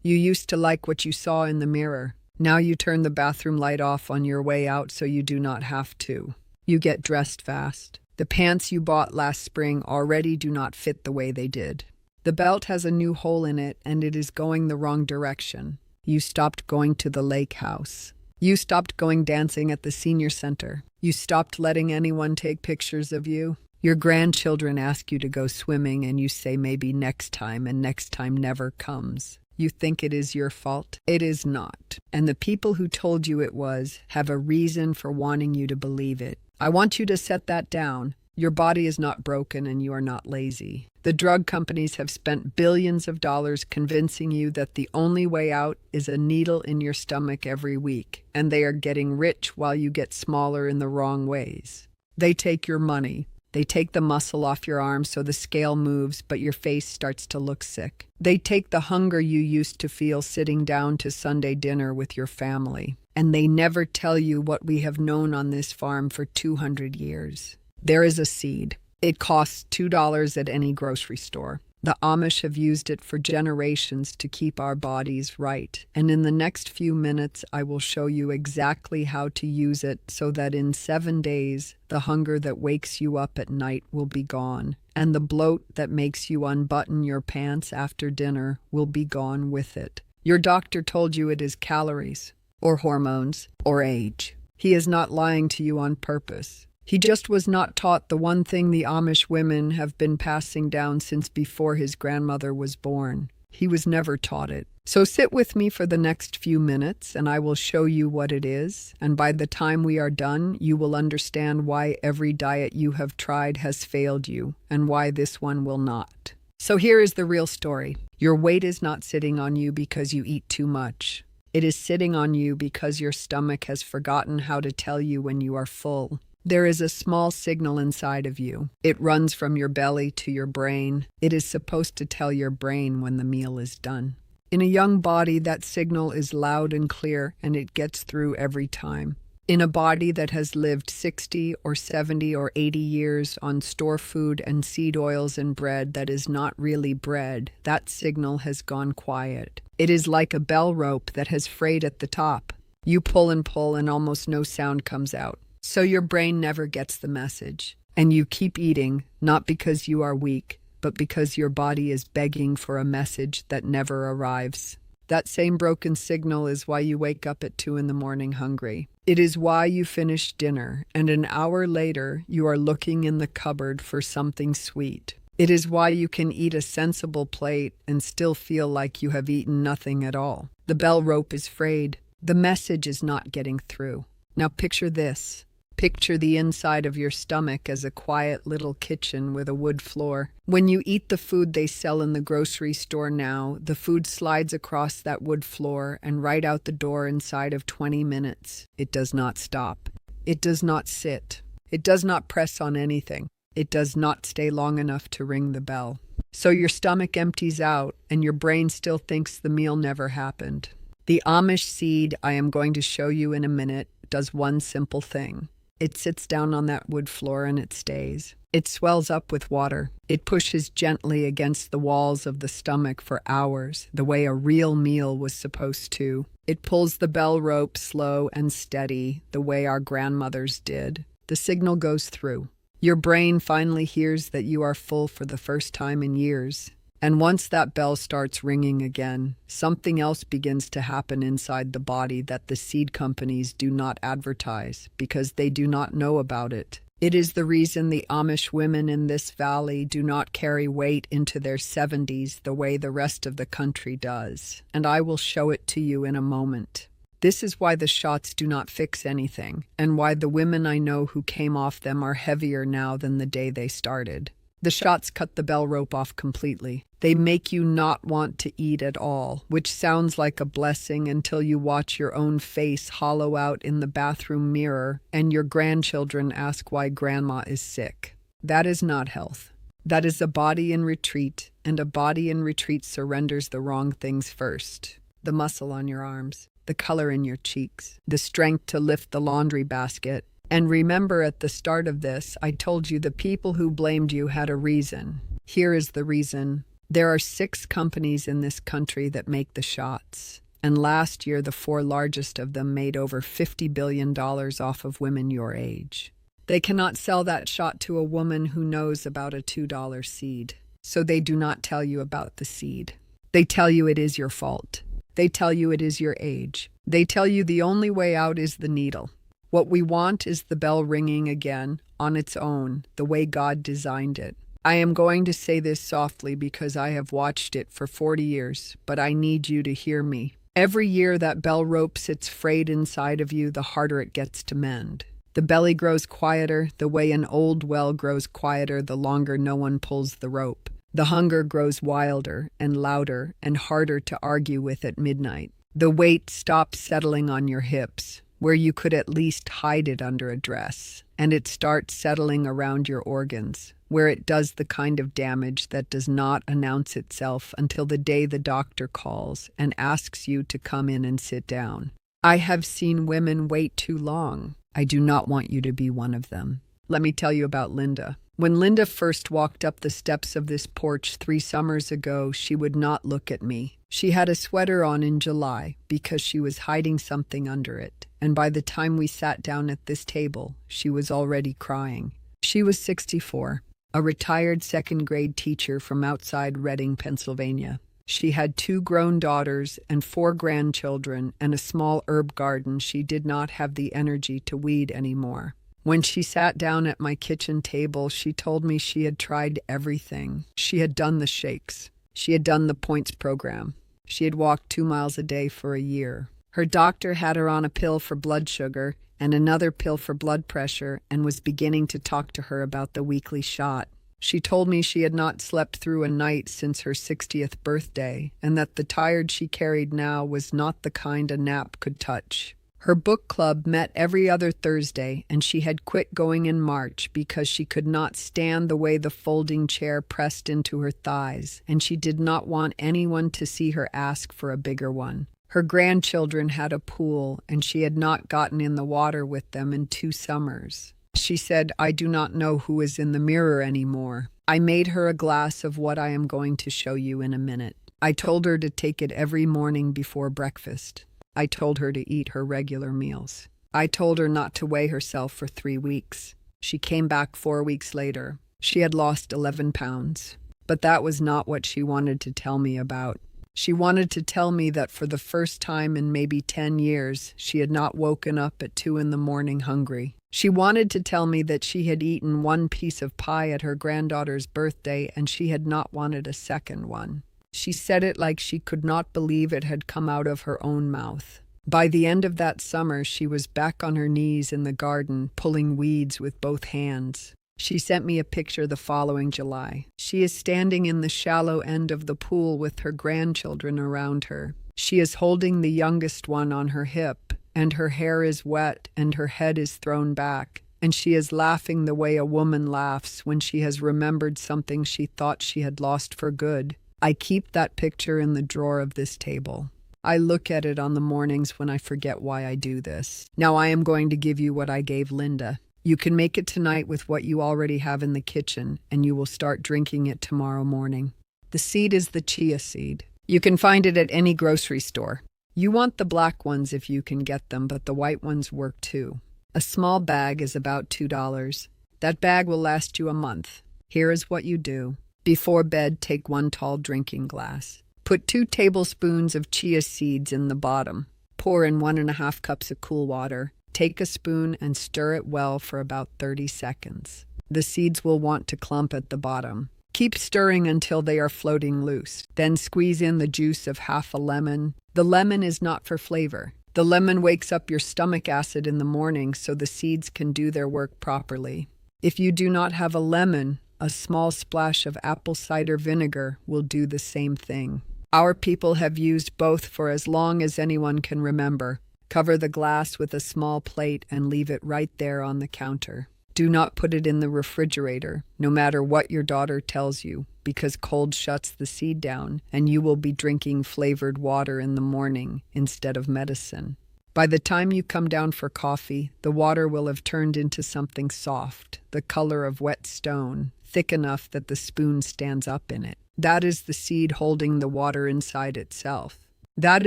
You used to like what you saw in the mirror. Now you turn the bathroom light off on your way out so you do not have to. You get dressed fast. The pants you bought last spring already do not fit the way they did. The belt has a new hole in it and it is going the wrong direction. You stopped going to the lake house. You stopped going dancing at the senior center. You stopped letting anyone take pictures of you. Your grandchildren ask you to go swimming and you say maybe next time, and next time never comes. You think it is your fault. It is not. And the people who told you it was have a reason for wanting you to believe it. I want you to set that down. Your body is not broken and you are not lazy. The drug companies have spent billions of dollars convincing you that the only way out is a needle in your stomach every week, and they are getting rich while you get smaller in the wrong ways. They take your money. They take the muscle off your arm so the scale moves, but your face starts to look sick. They take the hunger you used to feel sitting down to Sunday dinner with your family. And they never tell you what we have known on this farm for 200 years. There is a seed. It costs $2 at any grocery store. The Amish have used it for generations to keep our bodies right. And in the next few minutes, I will show you exactly how to use it so that in 7 days, the hunger that wakes you up at night will be gone. And the bloat that makes you unbutton your pants after dinner will be gone with it. Your doctor told you it is calories, or hormones, or age. He is not lying to you on purpose. He just was not taught the one thing the Amish women have been passing down since before his grandmother was born. He was never taught it. So sit with me for the next few minutes and I will show you what it is. And by the time we are done, you will understand why every diet you have tried has failed you and why this one will not. So here is the real story. Your weight is not sitting on you because you eat too much. It is sitting on you because your stomach has forgotten how to tell you when you are full. There is a small signal inside of you. It runs from your belly to your brain. It is supposed to tell your brain when the meal is done. In a young body, that signal is loud and clear, and it gets through every time. In a body that has lived 60 or 70 or 80 years on store food and seed oils and bread that is not really bread, that signal has gone quiet. It is like a bell rope that has frayed at the top. You pull and almost no sound comes out. So your brain never gets the message. And you keep eating, not because you are weak, but because your body is begging for a message that never arrives. That same broken signal is why you wake up at 2 a.m. hungry. It is why you finish dinner, and an hour later you are looking in the cupboard for something sweet. It is why you can eat a sensible plate and still feel like you have eaten nothing at all. The bell rope is frayed. The message is not getting through. Now picture this. Picture the inside of your stomach as a quiet little kitchen with a wood floor. When you eat the food they sell in the grocery store now, the food slides across that wood floor and right out the door inside of 20 minutes. It does not stop. It does not sit. It does not press on anything. It does not stay long enough to ring the bell. So your stomach empties out and your brain still thinks the meal never happened. The Amish seed I am going to show you in a minute does one simple thing. It sits down on that wood floor and it stays. It swells up with water. It pushes gently against the walls of the stomach for hours, the way a real meal was supposed to. It pulls the bell rope slow and steady, the way our grandmothers did. The signal goes through. Your brain finally hears that you are full for the first time in years. And once that bell starts ringing again, something else begins to happen inside the body that the seed companies do not advertise because they do not know about it. It is the reason the Amish women in this valley do not carry weight into their 70s the way the rest of the country does. And I will show it to you in a moment. This is why the shots do not fix anything, and why the women I know who came off them are heavier now than the day they started. The shots cut the bell rope off completely. They make you not want to eat at all, which sounds like a blessing until you watch your own face hollow out in the bathroom mirror and your grandchildren ask why grandma is sick. That is not health. That is a body in retreat, and a body in retreat surrenders the wrong things first. The muscle on your arms, the color in your cheeks, the strength to lift the laundry basket. And remember, at the start of this, I told you the people who blamed you had a reason. Here is the reason. There are 6 companies in this country that make the shots. And last year, the 4 largest of them made over $50 billion off of women your age. They cannot sell that shot to a woman who knows about a $2 seed. So they do not tell you about the seed. They tell you it is your fault. They tell you it is your age. They tell you the only way out is the needle. What we want is the bell ringing again, on its own, the way God designed it. I am going to say this softly because I have watched it for 40 years, but I need you to hear me. Every year that bell rope sits frayed inside of you, the harder it gets to mend. The belly grows quieter, the way an old well grows quieter the longer no one pulls the rope. The hunger grows wilder and louder and harder to argue with at midnight. The weight stops settling on your hips, where you could at least hide it under a dress, and it starts settling around your organs, where it does the kind of damage that does not announce itself until the day the doctor calls and asks you to come in and sit down. I have seen women wait too long. I do not want you to be one of them. Let me tell you about Linda. When Linda first walked up the steps of this porch 3 summers ago, she would not look at me. She had a sweater on in July because she was hiding something under it, and by the time we sat down at this table, she was already crying. She was 64, a retired second-grade teacher from outside Reading, Pennsylvania. She had 2 grown daughters and 4 grandchildren and a small herb garden she did not have the energy to weed anymore. When she sat down at my kitchen table, she told me she had tried everything. She had done the shakes. She had done the points program. She had walked 2 miles a day for a year. Her doctor had her on a pill for blood sugar and another pill for blood pressure and was beginning to talk to her about the weekly shot. She told me she had not slept through a night since her 60th birthday and that the tired she carried now was not the kind a nap could touch. Her book club met every other Thursday, and she had quit going in March because she could not stand the way the folding chair pressed into her thighs, and she did not want anyone to see her ask for a bigger one. Her grandchildren had a pool, and she had not gotten in the water with them in 2 summers. She said, "I do not know who is in the mirror anymore." I made her a glass of what I am going to show you in a minute. I told her to take it every morning before breakfast. I told her to eat her regular meals. I told her not to weigh herself for 3 weeks. She came back 4 weeks later. She had lost 11 pounds. But that was not what she wanted to tell me about. She wanted to tell me that for the first time in maybe 10 years, she had not woken up at 2 a.m. hungry. She wanted to tell me that she had eaten 1 piece of pie at her granddaughter's birthday and she had not wanted a second one. She said it like she could not believe it had come out of her own mouth. By the end of that summer, she was back on her knees in the garden, pulling weeds with both hands. She sent me a picture the following July. She is standing in the shallow end of the pool with her grandchildren around her. She is holding the youngest one on her hip, and her hair is wet and her head is thrown back, and she is laughing the way a woman laughs when she has remembered something she thought she had lost for good. I keep that picture in the drawer of this table. I look at it on the mornings when I forget why I do this. Now I am going to give you what I gave Linda. You can make it tonight with what you already have in the kitchen, and you will start drinking it tomorrow morning. The seed is the chia seed. You can find it at any grocery store. You want the black ones if you can get them, but the white ones work too. A small bag is about $2. That bag will last you a month. Here is what you do. Before bed, take 1 tall drinking glass. Put 2 tablespoons of chia seeds in the bottom. Pour in 1.5 cups of cool water. Take a spoon and stir it well for about 30 seconds. The seeds will want to clump at the bottom. Keep stirring until they are floating loose. Then squeeze in the juice of half a lemon. The lemon is not for flavor. The lemon wakes up your stomach acid in the morning so the seeds can do their work properly. If you do not have a lemon, a small splash of apple cider vinegar will do the same thing. Our people have used both for as long as anyone can remember. Cover the glass with a small plate and leave it right there on the counter. Do not put it in the refrigerator, no matter what your daughter tells you, because cold shuts the seed down and you will be drinking flavored water in the morning instead of medicine. By the time you come down for coffee, the water will have turned into something soft, the color of wet stone, thick enough that the spoon stands up in it. That is the seed holding the water inside itself. That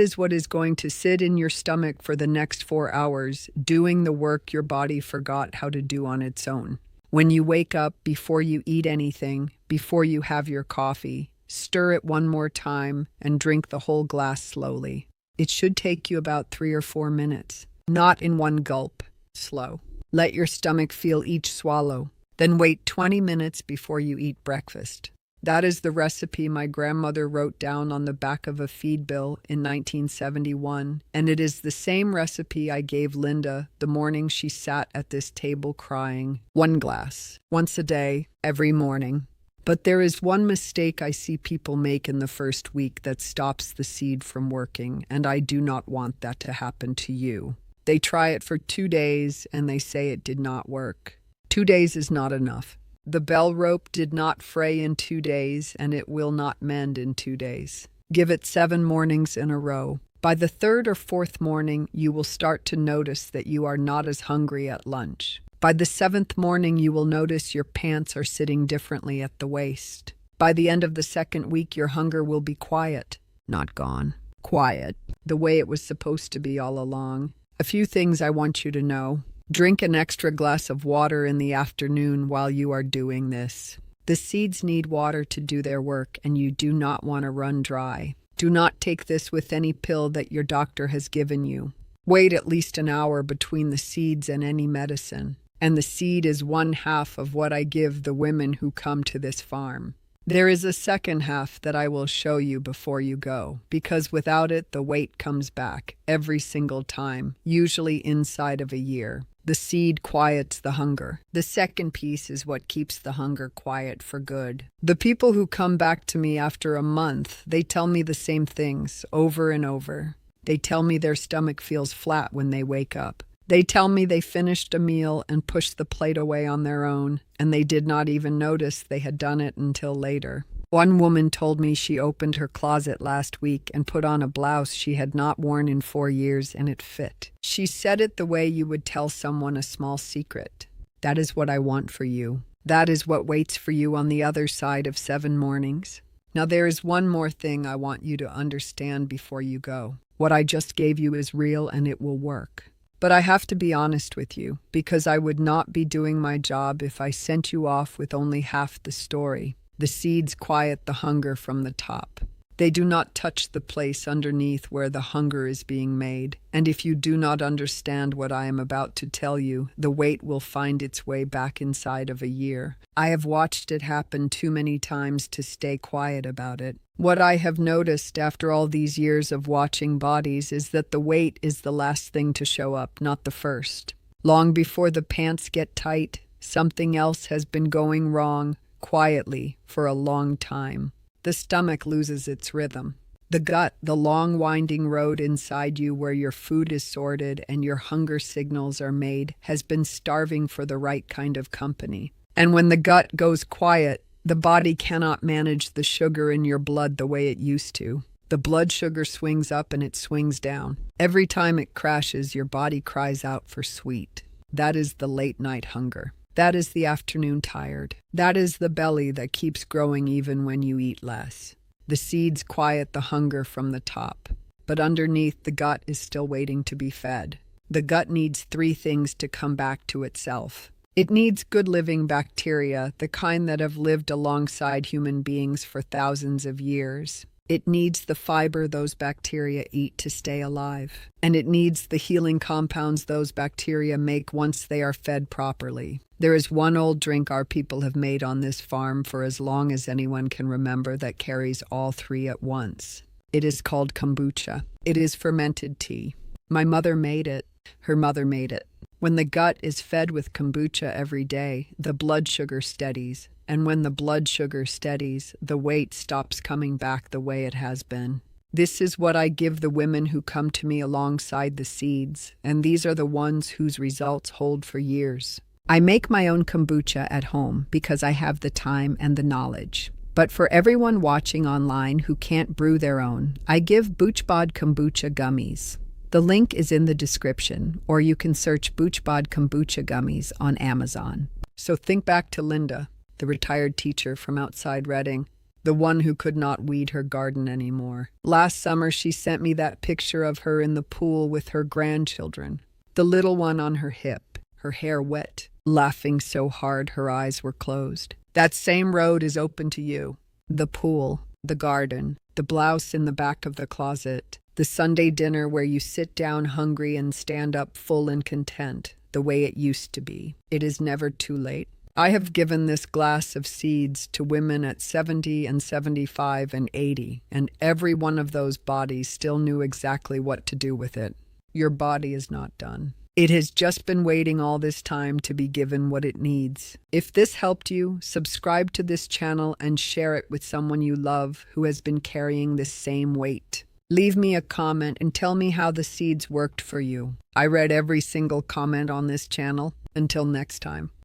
is what is going to sit in your stomach for the next 4 hours, doing the work your body forgot how to do on its own. When you wake up, before you eat anything, before you have your coffee, stir it one more time and drink the whole glass slowly. It should take you about 3 or 4 minutes, not in one gulp, slow. Let your stomach feel each swallow. Then wait 20 minutes before you eat breakfast. That is the recipe my grandmother wrote down on the back of a feed bill in 1971, and it is the same recipe I gave Linda the morning she sat at this table crying. 1 glass, once a day, every morning. But there is one mistake I see people make in the first week that stops the seed from working, and I do not want that to happen to you. They try it for 2 days, and they say it did not work. 2 days is not enough. The bell rope did not fray in 2 days, and it will not mend in 2 days. Give it 7 mornings in a row. By the 3rd or 4th morning, you will start to notice that you are not as hungry at lunch. By the 7th morning, you will notice your pants are sitting differently at the waist. By the end of the 2nd week, your hunger will be quiet, not gone. Quiet, the way it was supposed to be all along. A few things I want you to know. Drink an extra glass of water in the afternoon while you are doing this. The seeds need water to do their work, and you do not want to run dry. Do not take this with any pill that your doctor has given you. Wait at least an hour between the seeds and any medicine. And the seed is 1/2 of what I give the women who come to this farm. There is a second half that I will show you before you go, because without it, the weight comes back every single time, usually inside of a year. The seed quiets the hunger. The second piece is what keeps the hunger quiet for good. The people who come back to me after a month, they tell me the same things over and over. They tell me their stomach feels flat when they wake up. They tell me they finished a meal and pushed the plate away on their own, and they did not even notice they had done it until later. One woman told me she opened her closet last week and put on a blouse she had not worn in 4 years, and it fit. She said it the way you would tell someone a small secret. That is what I want for you. That is what waits for you on the other side of 7 mornings. Now there is one more thing I want you to understand before you go. What I just gave you is real and it will work. But I have to be honest with you, because I would not be doing my job if I sent you off with only half the story. The seeds quiet the hunger from the top. They do not touch the place underneath where the hunger is being made. And if you do not understand what I am about to tell you, the weight will find its way back inside of a year. I have watched it happen too many times to stay quiet about it. What I have noticed after all these years of watching bodies is that the weight is the last thing to show up, not the first. Long before the pants get tight, something else has been going wrong, quietly, for a long time. The stomach loses its rhythm. The gut, the long winding road inside you where your food is sorted and your hunger signals are made, has been starving for the right kind of company. And when the gut goes quiet, the body cannot manage the sugar in your blood the way it used to. The blood sugar swings up and it swings down. Every time it crashes, your body cries out for sweet. That is the late night hunger. That is the afternoon tired. That is the belly that keeps growing even when you eat less. The seeds quiet the hunger from the top, but underneath the gut is still waiting to be fed. The gut needs 3 things to come back to itself. It needs good living bacteria, the kind that have lived alongside human beings for thousands of years. It needs the fiber those bacteria eat to stay alive. And it needs the healing compounds those bacteria make once they are fed properly. There is one old drink our people have made on this farm for as long as anyone can remember that carries all 3 at once. It is called kombucha. It is fermented tea. My mother made it. Her mother made it. When the gut is fed with kombucha every day, the blood sugar steadies. And when the blood sugar steadies, the weight stops coming back the way it has been. This is what I give the women who come to me alongside the seeds, and these are the ones whose results hold for years. I make my own kombucha at home because I have the time and the knowledge. But for everyone watching online who can't brew their own, I give BoochBod Kombucha Gummies. The link is in the description, or you can search BoochBod Kombucha Gummies on Amazon. So think back to Linda, the retired teacher from outside Reading. the one who could not weed her garden anymore. Last summer, she sent me that picture of her in the pool with her grandchildren, the little one on her hip, her hair wet, laughing so hard her eyes were closed. That same road is open to you. The pool, the garden, the blouse in the back of the closet, the Sunday dinner where you sit down hungry and stand up full and content, the way it used to be. It is never too late. I have given this glass of seeds to women at 70 and 75 and 80, and every one of those bodies still knew exactly what to do with it. Your body is not done. It has just been waiting all this time to be given what it needs. If this helped you, subscribe to this channel and share it with someone you love who has been carrying this same weight. Leave me a comment and tell me how the seeds worked for you. I read every single comment on this channel. Until next time.